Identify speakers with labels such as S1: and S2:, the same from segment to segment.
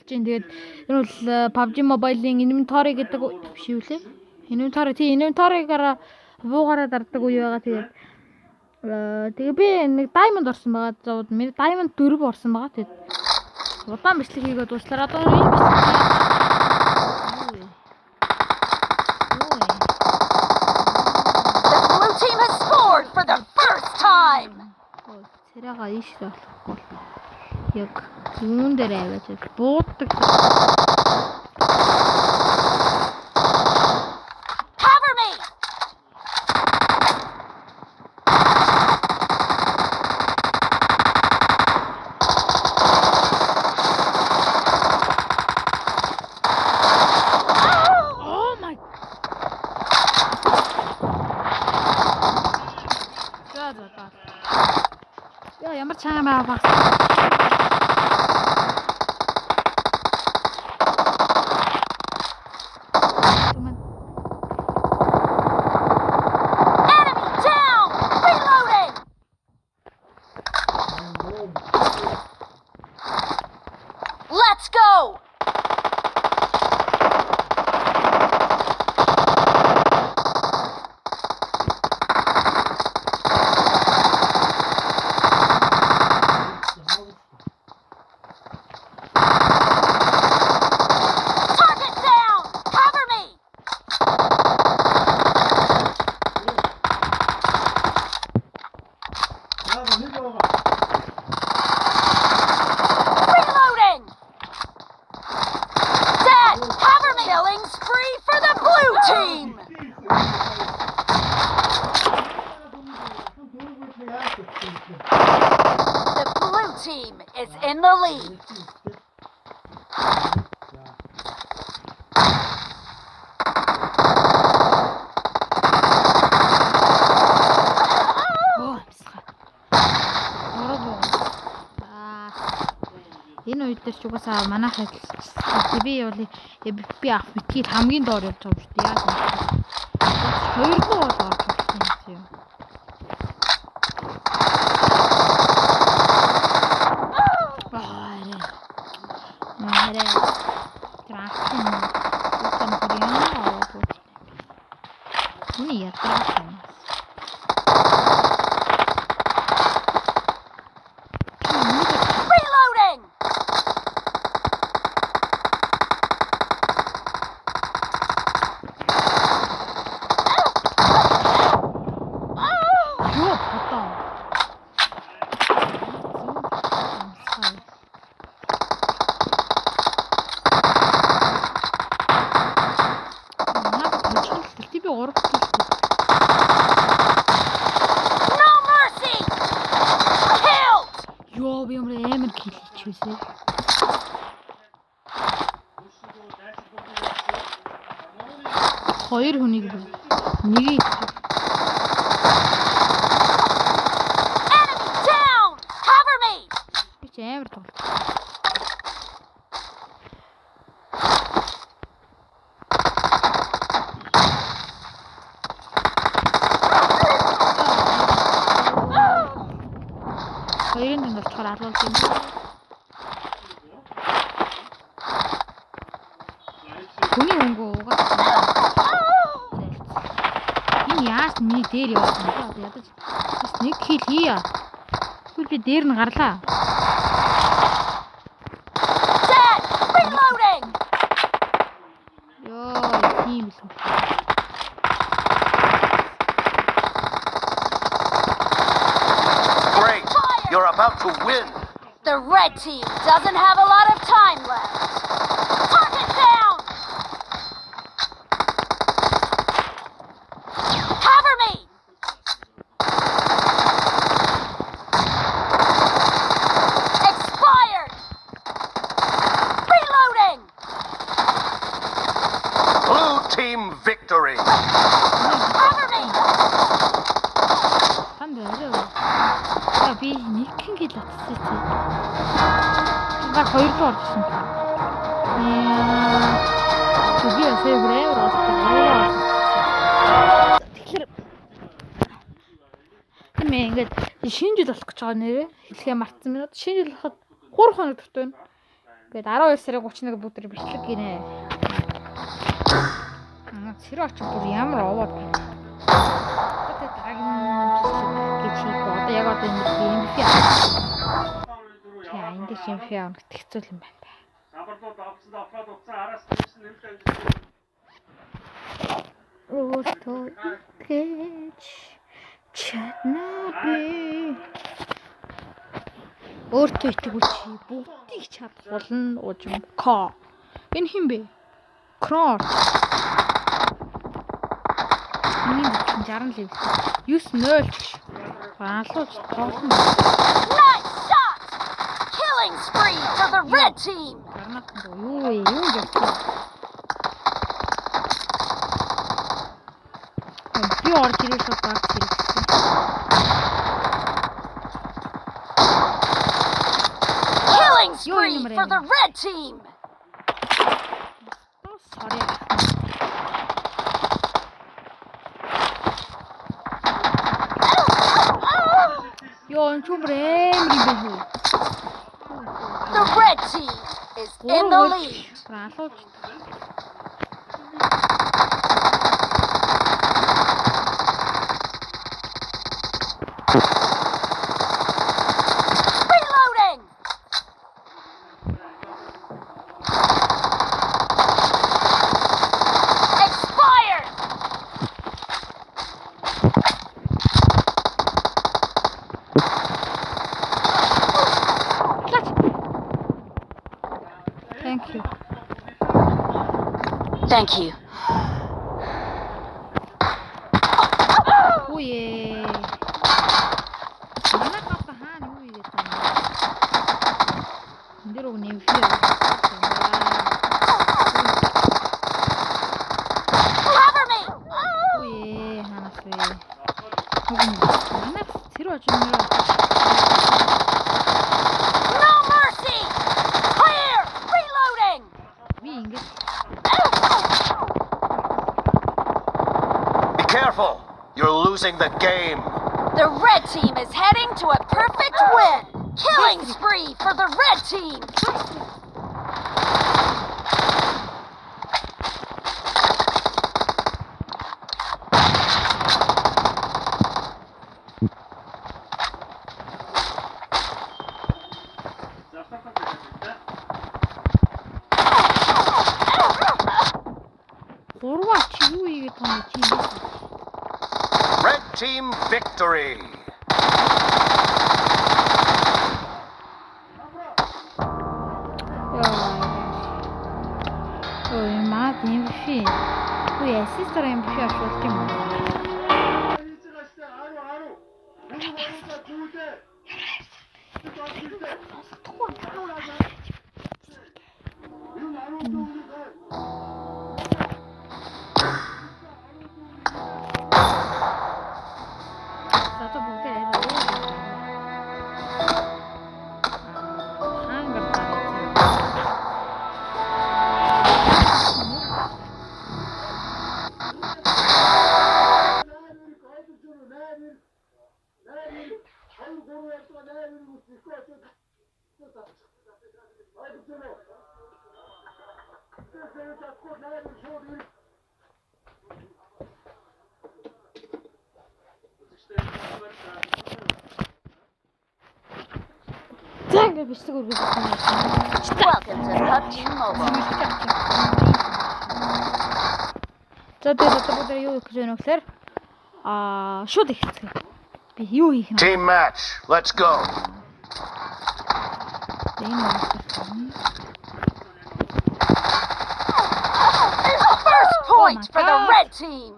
S1: болж байна. Тэгээд энэ бол PUBG Mobile-ийн inventory гэдэг биш үү лээ? Inventory-гаараа буугаараа дарддаг үе байгаа. Тэгээ би нэг diamond орсон байгаа. За миний diamond 4 орсон байгаа. Тэгээд удаан бичлэг хийгээд дуслаа. Одоо энэ
S2: team has scored for the first time.
S1: Царайгаа ийшээ болохгүй. Яг зүүн дээр аваад бууддаг.
S2: Cover me.
S1: Oh my. Яа ямар чанга байгаа.
S2: Enemy down. Reloading. Let's go. Target down. Cover me. Reloading. Dead. Cover me. Killing spree for the blue team. The blue team is in the lead.
S1: Энэ үед дээр ч угаасаа манайх би бол би авах битгий хамгийн доор явж байгаа юм шүү дээ. Яа гэвэл хоёр дуу бол орж ирсэн юм. Нэрээ. Трахин. Утан бүрийн аваад. Үний ядраа.
S2: Reloading.
S1: Ёо потоо.
S2: No mercy. Killed.
S1: Ёо би ямар амар кил хийчихвээ. Хоёр хүнийг нэг
S2: Enemy down. Cover me.
S1: би ч амар тоглож. Хоёрын дунд болчихоор алуулж юм. Хүний өнгөө угаасаа. Энэ яаж миний дээр явсан бэ? Одоо ядаж бас нэг кил хийя. Тэгвэл би дээр нь гарлаа.
S2: Dead. Reloading.
S1: Ёо, тийм л.
S3: Great! You're about to win!
S2: The red team doesn't have a lot of time left. Target down. Cover me. Expired. Reloading.
S3: Blue team victory!
S2: Cover me.
S1: Танд орой. За би нэг кил атсан чи. Баг хоёр руу орсон. Би сая бүрээр орсон. Тэгэхээр тийм ингээд шинэ жил болох гэж байгаа нэрээ хэлхээ мартсан минут. Шинэ жил болоход 3 хоног дуртай байна. Гээд 12 сарын 31 бүгд бичлэг гинэ. Цэрэг очив бүр ямар овоод байна. Одоо дараагийн бичлэг гэж хийх одоо яг одоо энэ MVP яа энэ MVP авах хэцүү юм байна.
S4: Самбарлууд авсан аваад утсан араас нэмсэн нэмэлт амжилт.
S1: Өөртөө гэж чаднаа. Өөртөө итгүү чи бүгдийг чадах болно уужим ко. Энэ хин бэ? Крор. Миний 60 левел. 9-0 ч. Баалууч тоглоно.
S2: Nice shot! Killing spree for the red team!
S1: Гарнат юу гэж би орж ирэх шууд баг хэрэгсэн.
S2: Killing spree for the red team!
S1: Oh, sorry. Yo, энэ чумрээ мэрий.
S2: The red team is in the lead.
S1: Баалууч.
S2: Reloading! Expired!
S1: Thank you.
S2: Thank you.
S1: Oh yeah. Mana kata han юу игээд байна. Энд рүү нэмфээ.
S2: Cover me!
S1: Oh yeah, ханаас вэ. Манайх тэр очимроо.
S2: No mercy! Clear! Reloading!
S1: Би ингэж
S3: Be careful. You're losing the game.
S2: The red team is heading to a perfect win! Killing spree for the red team!
S1: гурваа чи юу игээд байна чи.
S3: Red team victory. Ой, маад MVP. Ой, ассистер MVP ашуулт юм уу? Зато бүгд яриа. Хангар тарих. Зэнгэ бичдэг үргэлж байна.
S2: Welcome to PUBG Mobile.
S1: За тэгээд одоо бүгд юу хийж байна вэ гэхээр шууд ихцгээ. Би юу хийх юм бэ?
S3: Team match. Let's go.
S2: First point for the
S1: God.
S2: red team!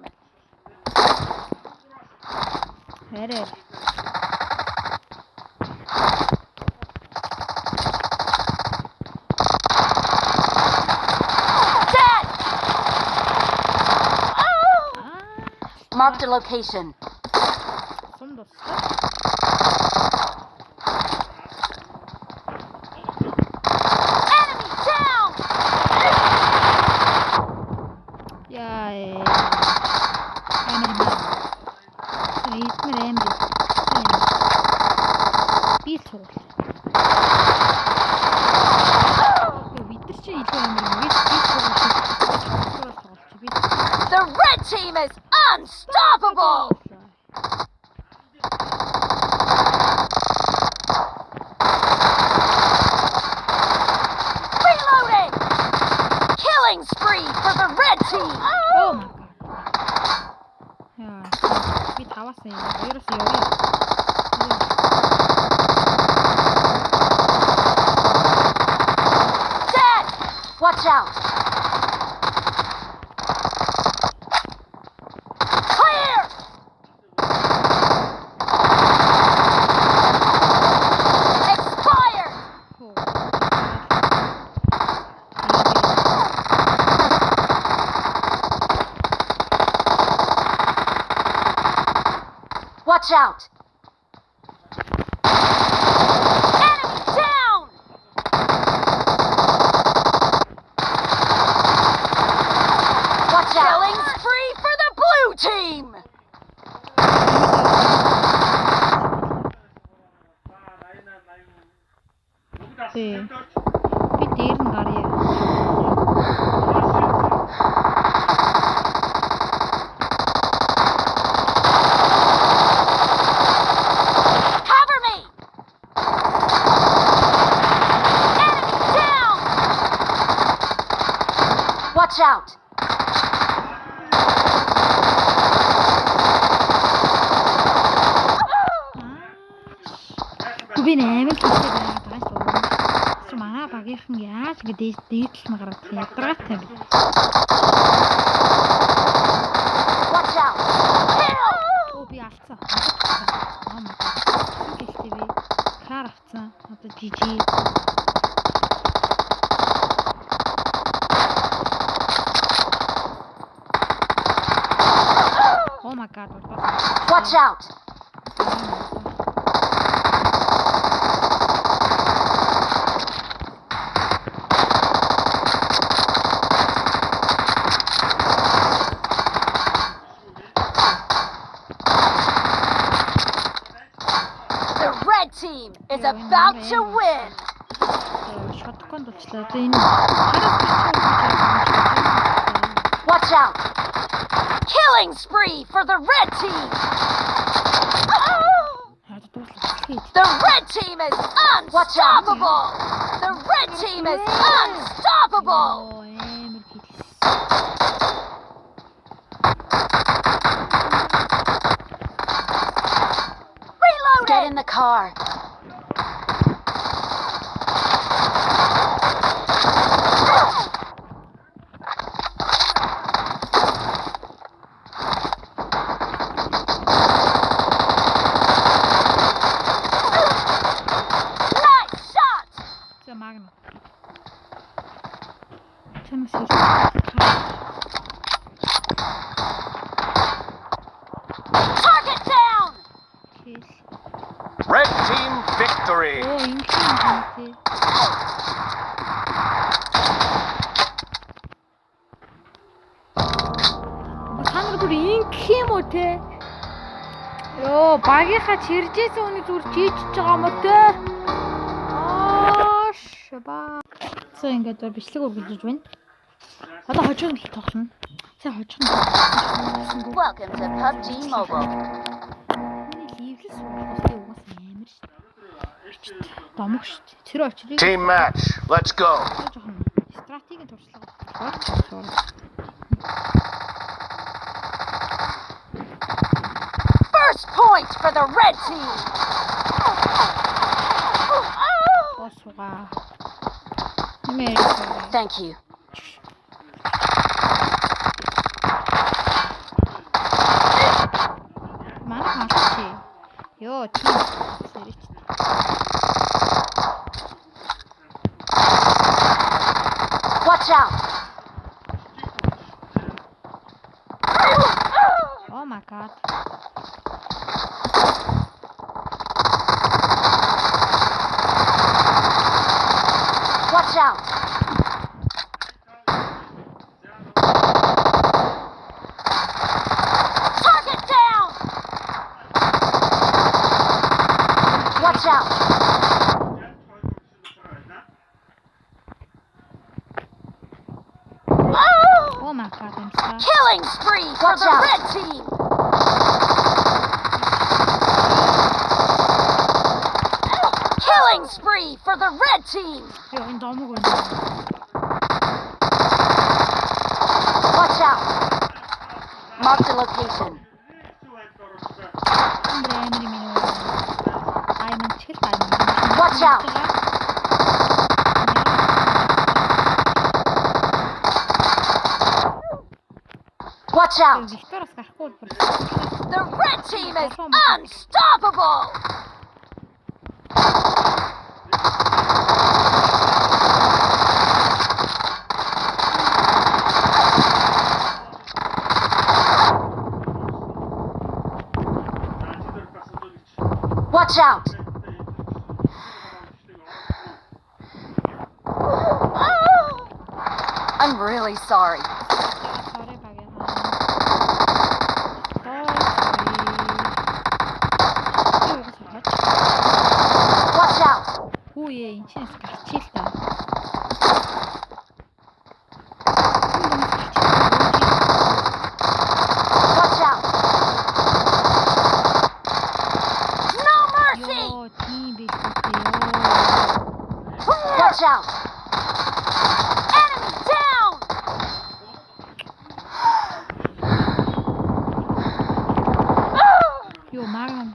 S1: Хэрэг.
S2: Dead! Marked a location.
S1: Сум дус.
S2: Enemy down!
S1: Яа. Энэ. Эйтмэр эм би. Би л цугал.
S2: The red team is unstoppable! Reloading! Killing spree for the red team!
S3: Oh my god. 야, 여기 다 왔어. 이거 바이러스 여기야.
S2: Dead! Watch out! Clear! Expired! Watch out! Enemy down! Watch out! Killing spree for the blue team!
S3: 네. Bir diğerini de araya.
S2: Cover me! Enemy down! Watch out!
S3: Би нэмэл хэлдэг байгаа даа шүү. Чи манай багийнхан яаж ингэ дээдлэн гаргах юм ядаргаатай бэ?
S2: Watch out! Kill!
S3: Оо би алдсан. Аа маа. Гэлтэй би краар авцсан. Одоо жижи. Oh my god.
S2: Watch out! The red team is about to win!
S3: Шотконд болчлаа. Одоо энэ хараас бичиж
S2: Watch out! Killing spree for the red team! The red team is unstoppable! The red team is unstoppable!
S3: Оо амар хэлсэн.
S2: Reloading! Get in the car. Nice shot!
S3: За магна. Чамаас
S2: Target down!
S3: хэл.
S5: Red team victory.
S3: Оо ингэсэн юм тий. Та нар бүр ингэх юм уу те? Йоо, багийнхаа чиржсэн үний зүгээр чийчж байгаа юм уу те? Аа, шба. За ингээд зур бичлэг үргэлжлэж байна. Одоо хожиг нь тоглоно. За хожиг нь.
S2: Welcome to PUBG Mobile.
S3: Ливлс уустай угаас амар шүү. Домог шүү. Тэр очрыг
S5: Team match. Let's go.
S3: жоохон стратегийн туршлага.
S2: First point for the red team!
S3: Босуга. Нэмэр.
S2: Thank you.
S3: Манай хаач. Йоо, тийм сэрэж.
S2: Watch out!
S3: Oh my god.
S2: Watch out! Target down! Watch out! spree for the red team. Killing spree for the red team.
S3: 여기 너무 걸려.
S2: Watch out. Mark the location. Watch out. Watch out.
S3: Викторос гарахгүй бол
S2: The red team is unstoppable. Watch out. I'm really sorry.
S3: sorry багийн.
S2: Watch out.
S3: Хүү яа энэ чинь гарчил та.
S2: Watch out. No mercy.
S3: Йоо тийм биш үү.
S2: Watch out. Enemy down.
S3: Йоо магнум.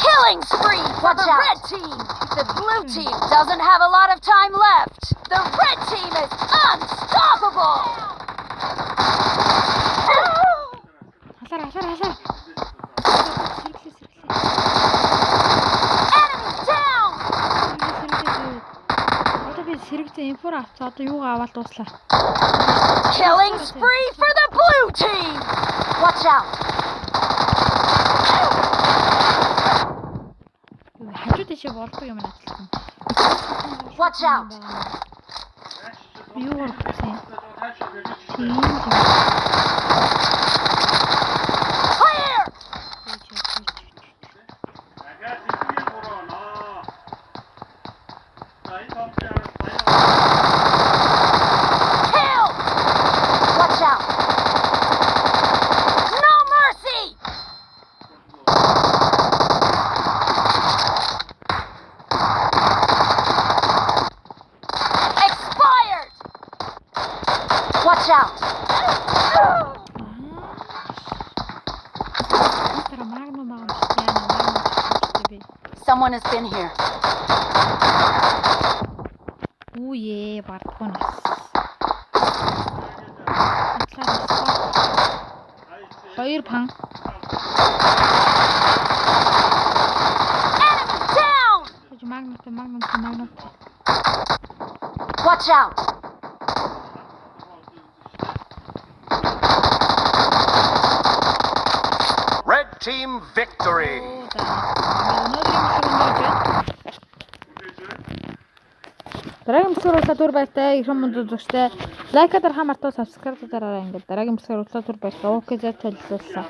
S2: Killing spree for the red team. The blue team doesn't have a lot of time left. The red team is unstoppable.
S3: Хасар.
S2: Enemy down.
S3: Одоо би сэрэгцэн инфор авцаа одоо юугаа аваад дууслаа.
S2: Killing spree for the blue team. Watch out.
S3: Хажуу дэшээ болдог юм наадсан.
S2: Watch out.
S3: Юу болсон?
S2: Clear. Kill. Watch out. No mercy. Expired. Watch out.
S3: Тэр магнум байгаа юм би.
S2: Someone has been here.
S3: Үе бардгүй нас. Хоёр пан.
S2: Enemy down.
S3: Магнум.
S2: Watch out.
S5: Red team victory.
S1: Дараагийн бүсгээр уулзлаа түр баяртай их хүмүүс үзэгчтэй лайкаар хамартаа subscribe дараарай ингээд дараагийн бүсгээр уулзлаа түр баяртай окей зэ төлөвлөсөн.